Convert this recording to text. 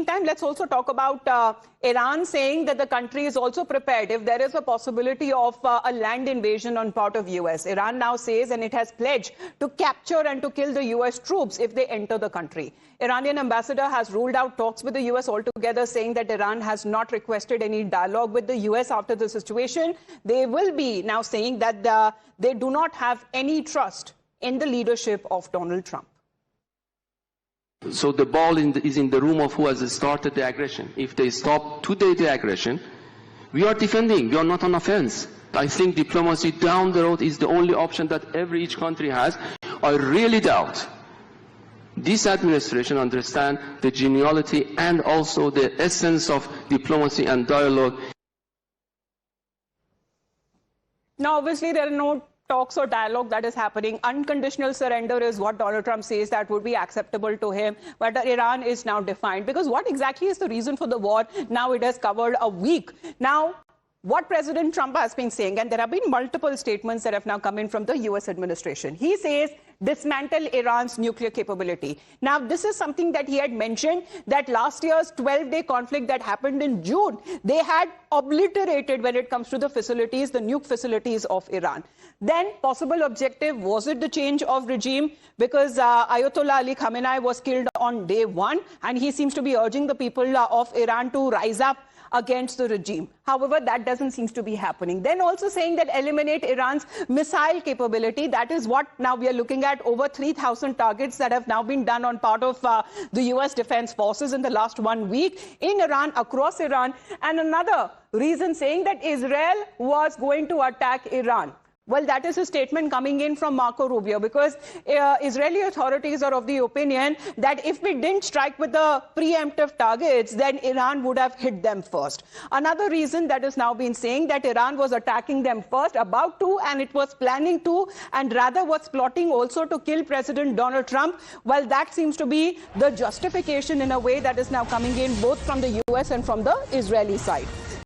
Meantime, let's also talk about Iran saying that the country is also prepared if there is a possibility of a land invasion on part of US. Iran now says, and it has pledged to capture and to kill the US troops if they enter the country. Iranian ambassador has ruled out talks with the US altogether, saying that Iran has not requested any dialogue with the US after the situation. They will be now saying that they do not have any trust in the leadership of Donald Trump. So the ball is in the room of who has started the aggression. If they stop today the aggression, we are defending, we are not on offense. I think diplomacy down the road is the only option that each country has. I really doubt this administration understands the geniality and also the essence of diplomacy and dialogue. Now, obviously, there are no talks or dialogue that is happening. Unconditional surrender is what Donald Trump says that would be acceptable to him. But Iran is now defined. Because what exactly is the reason for the war? Now it has covered a week. Now, what President Trump has been saying, and there have been multiple statements that have now come in from the US administration. He says, dismantle Iran's nuclear capability. Now, this is something that he had mentioned, that last year's 12-day conflict that happened in June, they had obliterated when it comes to the facilities, the nuke facilities of Iran. Then, possible objective, was it the change of regime? Because Ayatollah Ali Khamenei was killed on day one, and he seems to be urging the people of Iran to rise up against the regime. However, that doesn't seem to be happening. Then also saying that eliminate Iran's missile capability. That is what now we are looking at, over 3,000 targets that have now been done on part of the US Defense Forces in the last 1 week in Iran, across Iran. And another reason saying that Israel was going to attack Iran. Well, that is a statement coming in from Marco Rubio, because Israeli authorities are of the opinion that if we didn't strike with the preemptive targets, then Iran would have hit them first. Another reason that is now been saying that Iran was attacking them first, about to, and it was planning to, and rather was plotting also to kill President Donald Trump. Well, that seems to be the justification in a way that is now coming in both from the US and from the Israeli side.